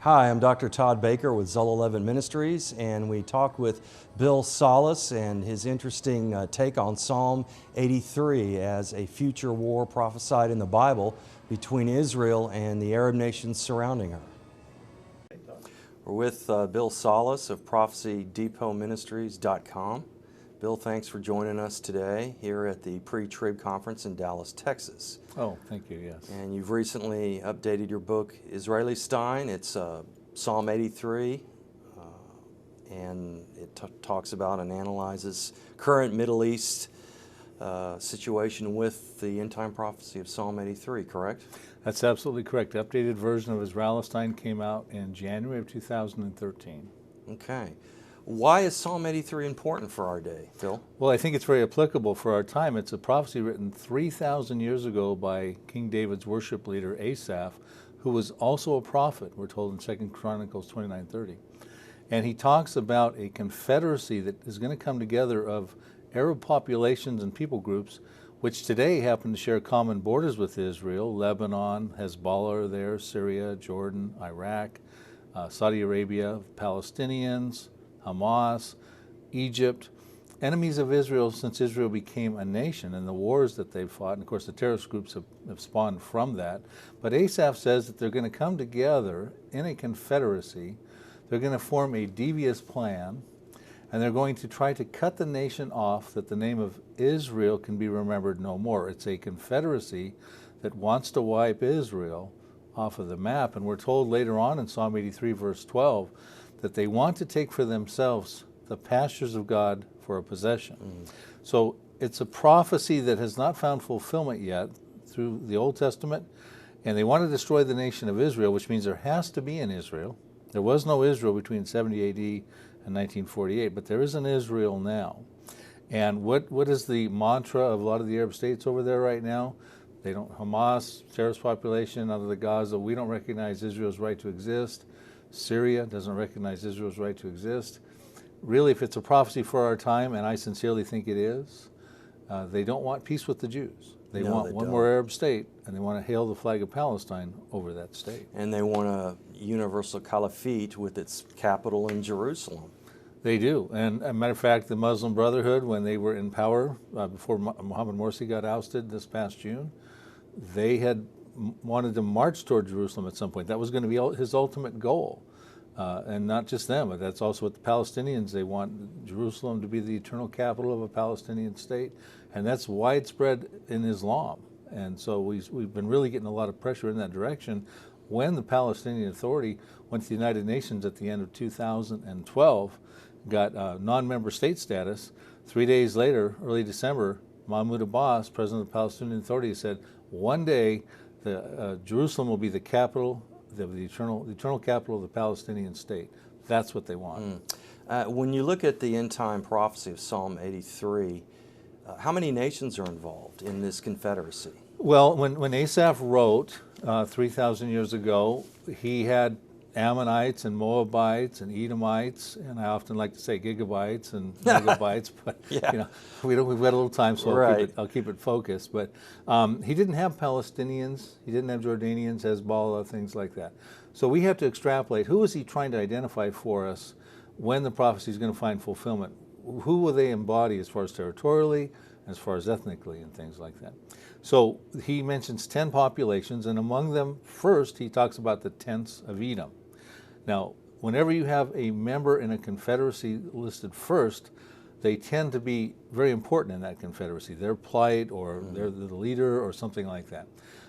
Hi, I'm Dr. Todd Baker with Zola Ministries, and we talked with Bill Salus and his interesting take on Psalm 83 as a future war prophesied in the Bible between Israel and the Arab nations surrounding her. We're with Bill Salus of prophecydepotministries.com. Bill, thanks for joining us today here at the pre-trib conference in Dallas, Texas. Oh, thank you, yes. And you've recently updated your book, Israelistine. It's Psalm 83, and it talks about and analyzes current Middle East situation with the end-time prophecy of Psalm 83, correct? That's absolutely correct. The updated version of Isralestine came out in January of 2013. Okay. Why is Psalm 83 important for our day, Phil? Well, I think it's very applicable for our time. It's a prophecy written 3,000 years ago by King David's worship leader Asaph, who was also a prophet, we're told in 2 Chronicles 29:30. And he talks about a confederacy that is going to come together of Arab populations and people groups, which today happen to share common borders with Israel. Lebanon, Hezbollah are there, Syria, Jordan, Iraq, Saudi Arabia, Palestinians, Hamas, Egypt, enemies of Israel since Israel became a nation and the wars that they've fought. And of course, the terrorist groups have spawned from that. But Asaph says that they're going to come together in a confederacy. They're going to form a devious plan, and they're going to try to cut the nation off that the name of Israel can be remembered no more. It's a confederacy that wants to wipe Israel off of the map. And we're told later on in Psalm 83, verse 12, that they want to take for themselves the pastures of God for a possession. So it's a prophecy that has not found fulfillment yet through the Old Testament, and they want to destroy the nation of Israel, which means there has to be an Israel. There was no Israel between 70 AD and 1948, but there is an Israel now. And what is the mantra of a lot of the Arab states over there right now? They don't, Hamas, terrorist population out of the Gaza, we don't recognize Israel's right to exist. Syria doesn't recognize Israel's right to exist. Really, if it's a prophecy for our time, and I sincerely think it is, they don't want peace with the Jews. They want one more Arab state, and they want to hail the flag of Palestine over that state. And they want a universal caliphate with its capital in Jerusalem. They do. And as a matter of fact, the Muslim Brotherhood, when they were in power, before Mohammed Morsi got ousted this past June, they had wanted to march toward Jerusalem at some point. That was going to be his ultimate goal. And not just them, but that's also what the Palestinians, they want Jerusalem to be the eternal capital of a Palestinian state. And that's widespread in Islam. And so we've been really getting a lot of pressure in that direction. When the Palestinian Authority went to the United Nations at the end of 2012, got non-member state status, 3 days later, early December, Mahmoud Abbas, president of the Palestinian Authority, said, one day Jerusalem will be the capital, the eternal capital of the Palestinian state. That's what they want. When you look at the end-time prophecy of Psalm 83, how many nations are involved in this confederacy? Well, when Asaph wrote 3,000 years ago, he had Ammonites and Moabites and Edomites, and I often like to say gigabytes and megabytes, but yeah. You know, we've got a little time, so right. I'll keep it focused. But he didn't have Palestinians, he didn't have Jordanians, Hezbollah, things like that. So we have to extrapolate. Who is he trying to identify for us when the prophecy is going to find fulfillment? Who will they embody as far as territorially, as far as ethnically, and things like that? So he mentions 10 populations, and among them, first, he talks about the tents of Edom. Now, whenever you have a member in a confederacy listed first, they tend to be very important in that confederacy. Their plight, or they're the leader, or something like that.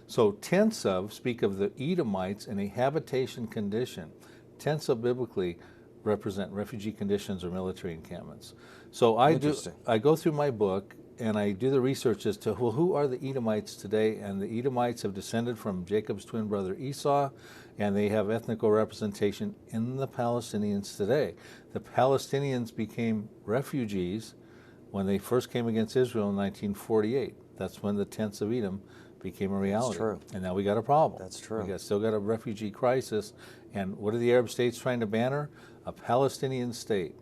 So tents of speak of the Edomites in a habitation condition. Tents of biblically represent refugee conditions or military encampments. So I go through my book and I do the research as to, well, who are the Edomites today? And the Edomites have descended from Jacob's twin brother Esau, and they have ethnical representation in the Palestinians today. The Palestinians became refugees when they first came against Israel in 1948. That's when the tents of Edom became a reality. That's true. And now we got a problem. That's true. We still got a refugee crisis. And what are the Arab states trying to banner? A Palestinian state.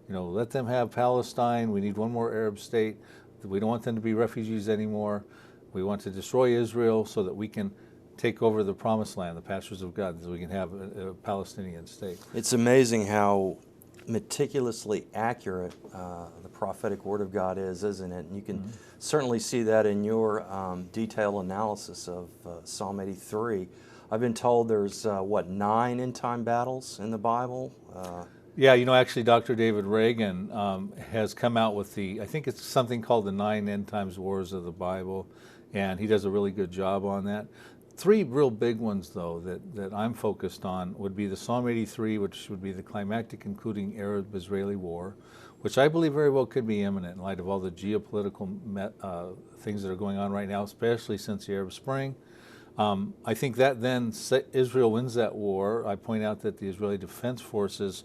You know, let them have Palestine. We need one more Arab state. We don't want them to be refugees anymore. We want to destroy Israel so that we can take over the promised land, the pastures of God, so we can have a Palestinian state. It's amazing how meticulously accurate the prophetic word of God is, isn't it? And you can certainly see that in your detailed analysis of Psalm 83. I've been told there's, 9 end-time battles in the Bible? Yeah, actually Dr. David Reagan has come out with I think it's something called the 9 end times wars of the Bible, and he does a really good job on that. 3 real big ones, though, that I'm focused on would be the Psalm 83, which would be the climactic concluding Arab-Israeli war, which I believe very well could be imminent in light of all the geopolitical things that are going on right now, especially since the Arab Spring. I think that then Israel wins that war. I point out that the Israeli Defense Forces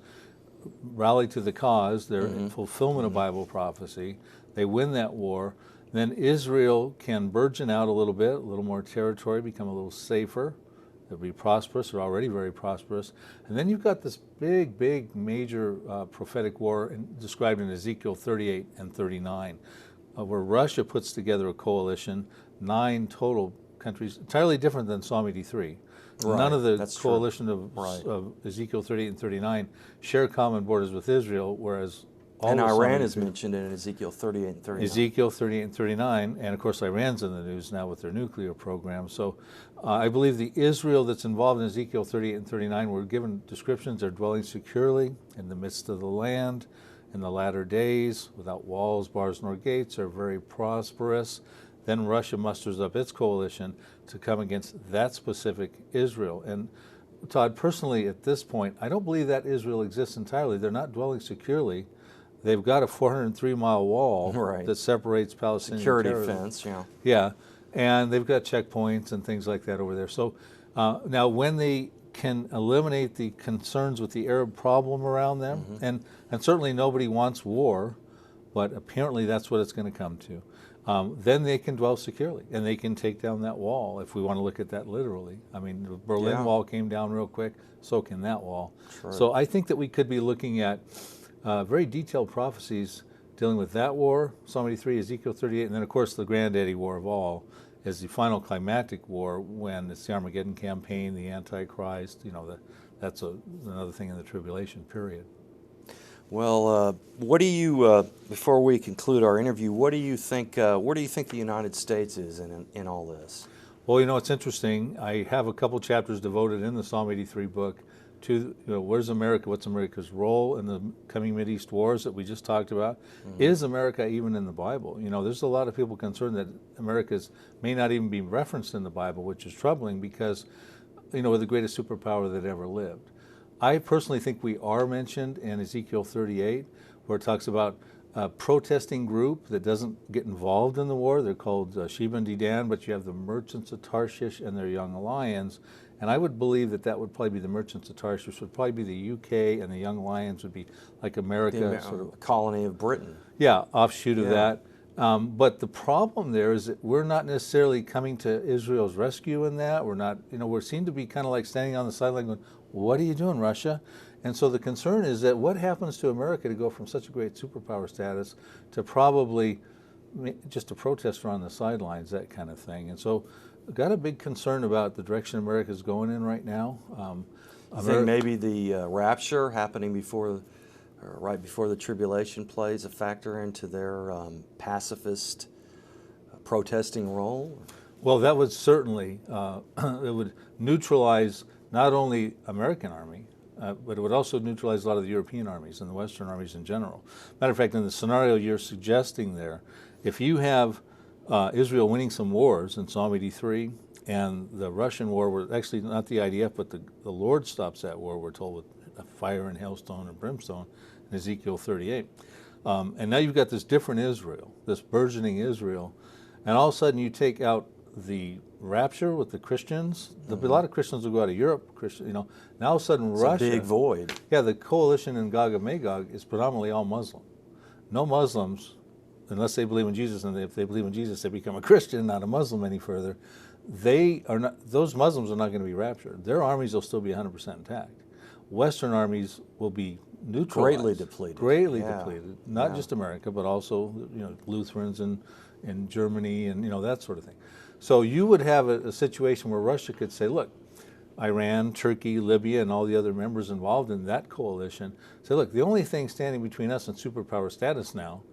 rally to the cause. They're in fulfillment of Bible prophecy. They win that war. Then Israel can burgeon out a little more territory, become a little safer. They'll be prosperous. They're already very prosperous. And then you've got this big, major prophetic war described in Ezekiel 38 and 39, where Russia puts together a coalition, 9 total countries, entirely different than Psalm 83. Right, None of the that's coalition of Ezekiel 38 and 39 share common borders with Israel, whereas and Iran is mentioned in Ezekiel 38 and 39. Ezekiel 38 and 39, and of course Iran's in the news now with their nuclear program. So I believe the Israel that's involved in Ezekiel 38 and 39 were given descriptions. They're dwelling securely in the midst of the land in the latter days, without walls, bars, nor gates, are very prosperous. Then Russia musters up its coalition to come against that specific Israel. And Todd, personally at this point, I don't believe that Israel exists entirely. They're not dwelling securely. They've got a 403-mile wall that separates Palestinian security terrorism. fence, yeah. Yeah, and they've got checkpoints and things like that over there. So now when they can eliminate the concerns with the Arab problem around them, and certainly nobody wants war, but apparently that's what it's going to come to, then they can dwell securely, and they can take down that wall, if we want to look at that literally. I mean, the Berlin Wall came down real quick, so can that wall. True. So I think that we could be looking at very detailed prophecies dealing with that war, Psalm 83, Ezekiel 38, and then of course the granddaddy war of all is the final climactic war, when it's the Armageddon campaign, the Antichrist, that's another thing in the tribulation period. Well, what do you, before we conclude our interview, what do you think, where do you think the United States is in all this? Well, it's interesting. I have a couple chapters devoted in the Psalm 83 book to, where's America? What's America's role in the coming Mideast wars that we just talked about? Is America even in the Bible? There's a lot of people concerned that America may not even be referenced in the Bible, which is troubling because, we're the greatest superpower that ever lived. I personally think we are mentioned in Ezekiel 38, where it talks about a protesting group that doesn't get involved in the war. They're called Sheba and Dedan, but you have the merchants of Tarshish and their young lions. And I would believe that would probably be the merchants of Tarshish, would probably be the UK, and the young lions would be like America, sort of a colony of Britain. Yeah, offshoot of that. But the problem there is that we're not necessarily coming to Israel's rescue in that. We're not, we seem to be kind of like standing on the sideline going, what are you doing, Russia? And so the concern is that what happens to America to go from such a great superpower status to probably just a protester on the sidelines, that kind of thing. And so I've got a big concern about the direction America's going in right now. I think maybe the rapture happening right before the tribulation plays a factor into their pacifist protesting role? Well, that would certainly, it would neutralize not only American army, but it would also neutralize a lot of the European armies and the Western armies in general. Matter of fact, in the scenario you're suggesting there, if you have Israel winning some wars in Psalm 83, and the Russian war, were actually not the IDF, but the Lord stops that war, we're told, with fire and hailstone and brimstone in Ezekiel 38. And now you've got this different Israel, this burgeoning Israel, and all of a sudden you take out the rapture with the Christians. There'll be a lot of Christians will go out of Europe. Now all of a sudden it's Russia, a big void. Yeah, the coalition in Gog and Magog is predominantly all Muslim. No Muslims, unless they believe in Jesus, and if they believe in Jesus, they become a Christian, not a Muslim any further. Those Muslims are not going to be raptured. Their armies will still be 100% intact. Western armies will be neutralized. Greatly depleted. Greatly depleted. Not just America, but also Lutherans in Germany and that sort of thing. So you would have a situation where Russia could say, look, Iran, Turkey, Libya, and all the other members involved in that coalition say, look, the only thing standing between us and superpower status now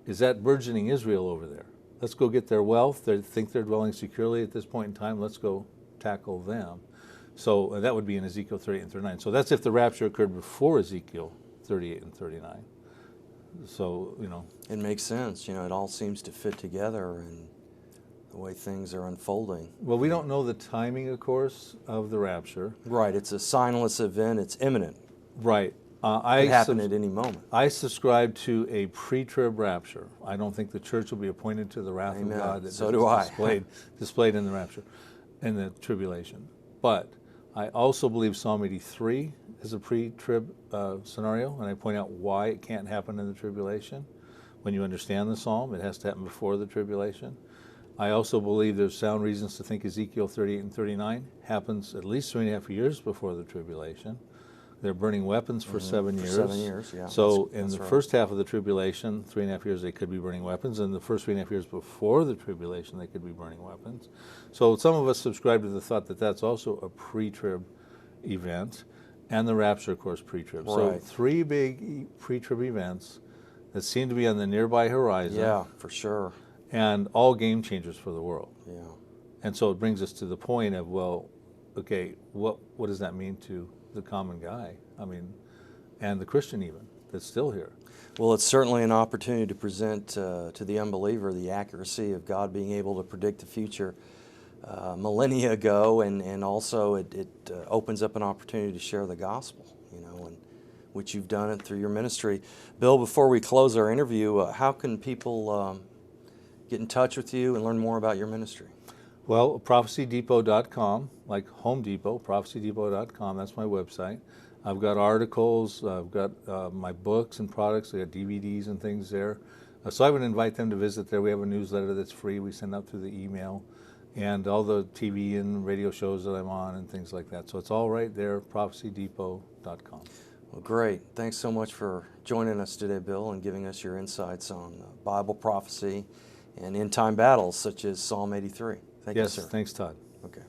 is that burgeoning Israel over there. Let's go get their wealth. They think they're dwelling securely at this point in time. Let's go tackle them. So that would be in Ezekiel 38 and 39. So that's if the rapture occurred before Ezekiel 38 and 39. So, you know. It makes sense. You know, it all seems to fit together and the way things are unfolding. Well, we don't know the timing, of course, of the rapture. Right. It's a signless event. It's imminent. Right. It could happen at any moment. I subscribe to a pre-trib rapture. I don't think the church will be appointed to the wrath Amen. of God that So do I. displayed in the rapture, in the tribulation. But I also believe Psalm 83 is a pre-trib scenario, and I point out why it can't happen in the tribulation. When you understand the psalm, it has to happen before the tribulation. I also believe there's sound reasons to think Ezekiel 38 and 39 happens at least 3.5 years before the tribulation. They're burning weapons for 7 years. 7 years, yeah. So in that's the right. first half of the tribulation, 3.5 years, they could be burning weapons. And the first 3.5 years before the tribulation, they could be burning weapons. So some of us subscribe to the thought that that's also a pre-trib event. And the rapture, of course, pre-trib. Right. So 3 big pre-trib events that seem to be on the nearby horizon. Yeah, for sure. And all game changers for the world. Yeah. And so it brings us to the point of, well, okay, what does that mean to the common guy? I mean, and the Christian even, that's still here. Well, it's certainly an opportunity to present to the unbeliever the accuracy of God being able to predict the future millennia ago, and also it opens up an opportunity to share the gospel, you know, and which you've done it through your ministry. Bill, before we close our interview, how can people get in touch with you and learn more about your ministry? Well, prophecydepot.com, like Home Depot, prophecydepot.com, that's my website. I've got articles, I've got my books and products, I got DVDs and things there. So I would invite them to visit there. We have a newsletter that's free, we send out through the email, and all the TV and radio shows that I'm on and things like that. So it's all right there, prophecydepot.com. Well, great. Thanks so much for joining us today, Bill, and giving us your insights on Bible prophecy and end-time battles such as Psalm 83. Thank you, sir. Yes, thanks, Todd. Okay.